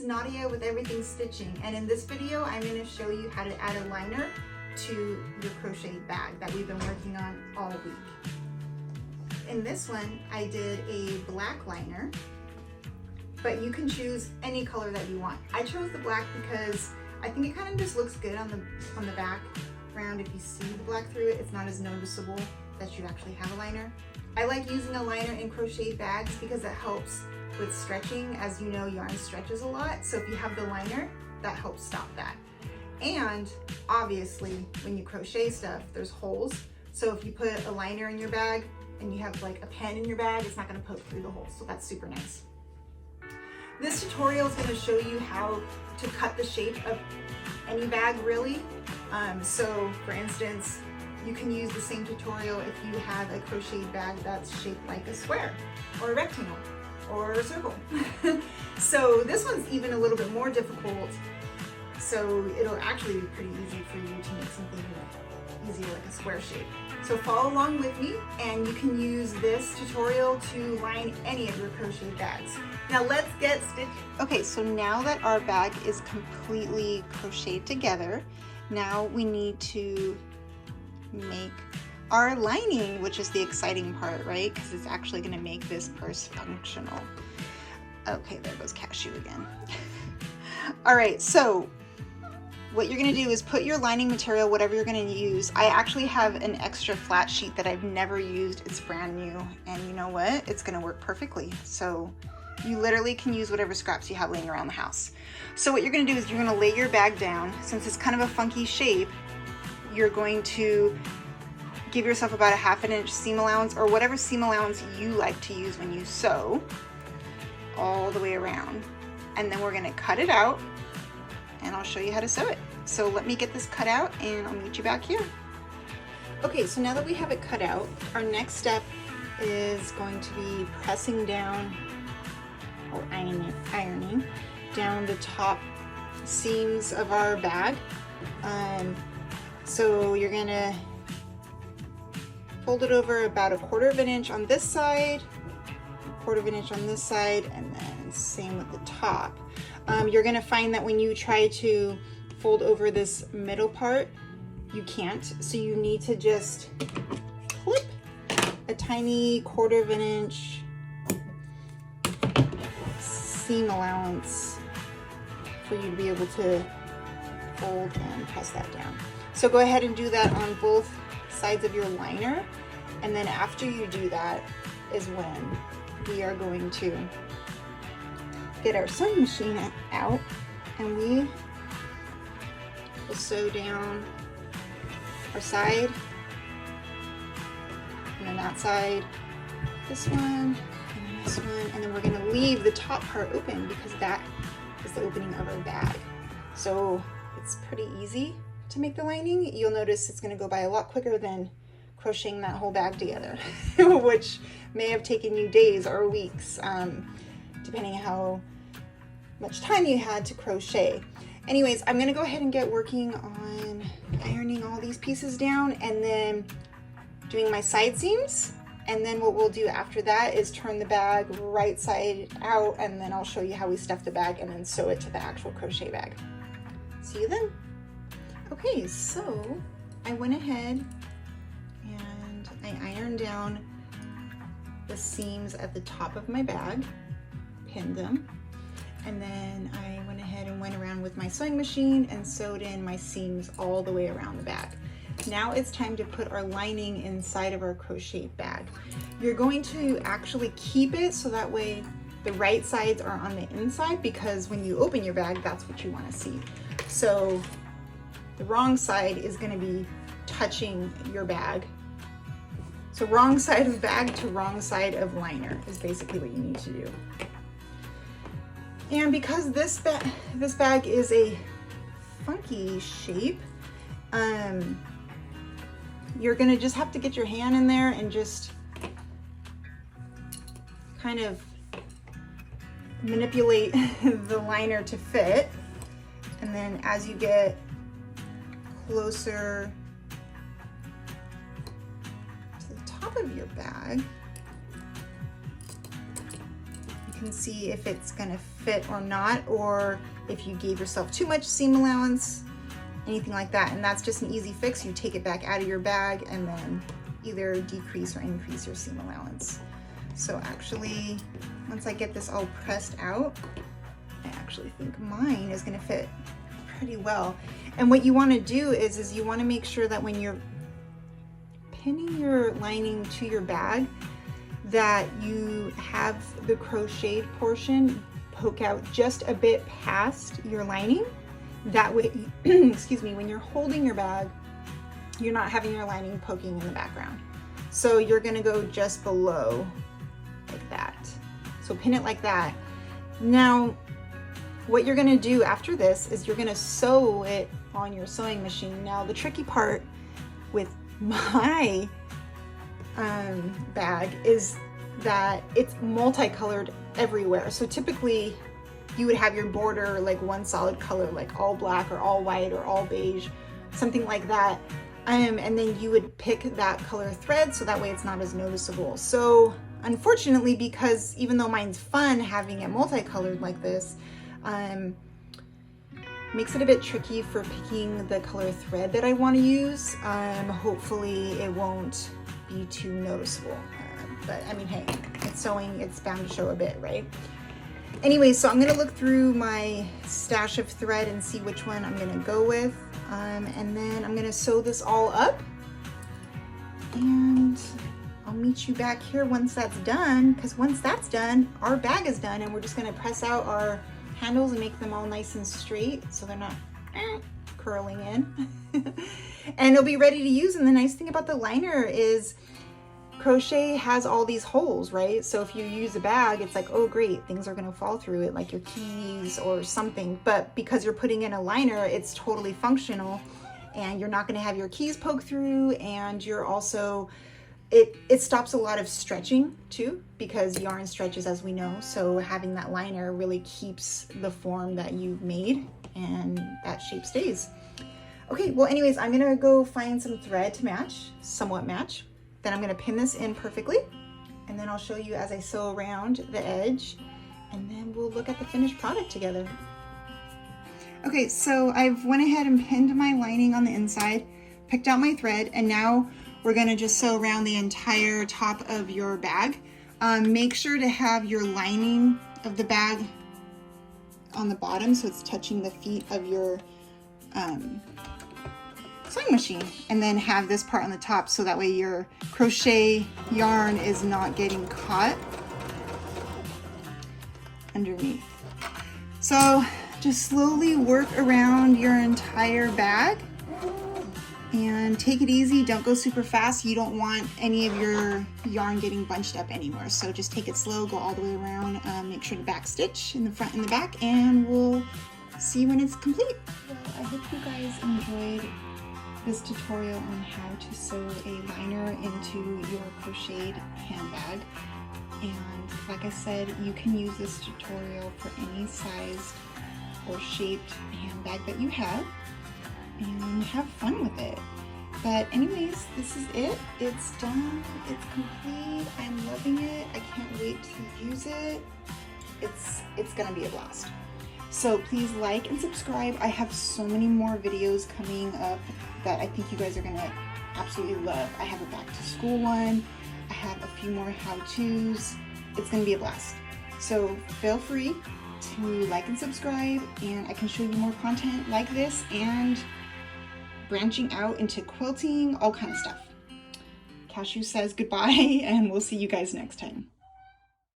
Nadia with Everything Stitching, and in this video I'm going to show you how to add a liner to your crochet bag that we've been working on all week. In this one I did a black liner, but you can choose any color that you want. I chose the black because I think it kind of just looks good on the background. If you see the black through it, it's not as noticeable that you actually have a liner. I like using a liner in crochet bags because it helps with stretching. As you know, yarn stretches a lot, so if you have the liner, that helps stop that. And obviously, when you crochet stuff, there's holes. So if you put a liner in your bag and you have like a pen in your bag, it's not gonna poke through the holes, so that's super nice. This tutorial is gonna show you how to cut the shape of any bag, really. So for instance, you can use the same tutorial if you have a crocheted bag that's shaped like a square or a rectangle or a circle. So this one's even a little bit more difficult. So it'll actually be pretty easy for you to make something easier like a square shape. So follow along with me, and you can use this tutorial to line any of your crochet bags. Now let's get stitching. Okay, so now that our bag is completely crocheted together, now we need to make our lining, which is the exciting part, right? Because it's actually going to make this purse functional. Okay, there goes Cashew again. All right, so what you're going to do is put your lining material, whatever you're going to use. I actually have an extra flat sheet that I've never used. It's brand new, and you know what? It's going to work perfectly. So you literally can use whatever scraps you have laying around the house. So what you're going to do is you're going to lay your bag down. Since it's kind of a funky shape, you're going to give yourself about a ½ inch seam allowance, or whatever seam allowance you like to use when you sew, all the way around. And then we're going to cut it out, and I'll show you how to sew it. So let me get this cut out and I'll meet you back here. Okay, so now that we have it cut out, our next step is going to be pressing down or ironing down the top seams of our bag. So you're gonna fold it over about a ½ inch on this side, ½ inch on this side, and then same with the top. You're gonna find that when you try to fold over this middle part, you can't. So you need to just clip a tiny ½ inch seam allowance for you to be able to fold and press that down. So go ahead and do that on both sides of your liner, and then after you do that is when we are going to get our sewing machine out, and we will sew down our side, and then that side, this one, and then this one, and then we're going to leave the top part open because that is the opening of our bag. So it's pretty easy to make the lining. You'll notice it's going to go by a lot quicker than crocheting that whole bag together, which may have taken you days or weeks, depending on how much time you had to crochet. Anyways, I'm going to go ahead and get working on ironing all these pieces down and then doing my side seams. And then what we'll do after that is turn the bag right side out, and then I'll show you how we stuff the bag and then sew it to the actual crochet bag. See you then. Okay, so I went ahead and I ironed down the seams at the top of my bag, pinned them, and then I went ahead and went around with my sewing machine and sewed in my seams all the way around the bag. Now it's time to put our lining inside of our crochet bag. You're going to actually keep it so that way the right sides are on the inside, because when you open your bag, that's what you want to see. So the wrong side is going to be touching your bag. So wrong side of bag to wrong side of liner is basically what you need to do. And because this bag is a funky shape, you're going to just have to get your hand in there and just kind of manipulate the liner to fit. And then as you get closer to the top of your bag, you can see if it's going to fit or not, or if you gave yourself too much seam allowance, anything like that. And that's just an easy fix. You take it back out of your bag and then either decrease or increase your seam allowance. So actually, once I get this all pressed out, I actually think mine is gonna fit pretty well. And what you wanna do is you wanna make sure that when you're pinning your lining to your bag, that you have the crocheted portion poke out just a bit past your lining. That way, excuse me, when you're holding your bag, you're not having your lining poking in the background. So you're gonna go just below like that. So pin it like that. Now, what you're gonna do after this is you're gonna sew it on your sewing machine. Now, the tricky part with my bag is that it's multicolored everywhere. So typically you would have your border like one solid color, like all black or all white or all beige, something like that. And then you would pick that color thread so that way it's not as noticeable. So unfortunately, because even though mine's fun having it multicolored like this, makes it a bit tricky for picking the color thread that I want to use. Hopefully it won't be too noticeable. But I mean, hey, it's sewing, it's bound to show a bit, right? Anyway, so I'm gonna look through my stash of thread and see which one I'm gonna go with. And then I'm gonna sew this all up. And I'll meet you back here once that's done, because once that's done, our bag is done and we're just gonna press out our handles and make them all nice and straight so they're not curling in. And it'll be ready to use. And the nice thing about the liner is crochet has all these holes, right? So if you use a bag, it's like, oh great, things are gonna fall through it, like your keys or something. But because you're putting in a liner, it's totally functional and you're not gonna have your keys poke through, and you're also, it stops a lot of stretching too, because yarn stretches, as we know. So having that liner really keeps the form that you've made and that shape stays. Okay, well anyways, I'm gonna go find some thread to match, somewhat match. Then I'm gonna pin this in perfectly, and then I'll show you as I sew around the edge, and then we'll look at the finished product together. Okay, so I've went ahead and pinned my lining on the inside, picked out my thread, and now we're gonna just sew around the entire top of your bag. Make sure to have your lining of the bag on the bottom so it's touching the feet of your sewing machine, and then have this part on the top so that way your crochet yarn is not getting caught underneath. So just slowly work around your entire bag and take it easy. Don't go super fast. You don't want any of your yarn getting bunched up anymore. So just take it slow, go all the way around. Make sure to back stitch in the front and the back, and we'll see when it's complete. Well, I hope you guys enjoyed this tutorial on how to sew a liner into your crocheted handbag. And like I said, you can use this tutorial for any sized or shaped handbag that you have and have fun with it. But anyways, this is it. It's done. It's complete. I'm loving it. I can't wait to use it. It's gonna be a blast. So please like and subscribe. I have so many more videos coming up that I think you guys are gonna absolutely love. I have a back to school one. I have a few more how-tos. It's gonna be a blast. So feel free to like and subscribe, and I can show you more content like this and branching out into quilting, all kind of stuff. Cashew says goodbye, and we'll see you guys next time.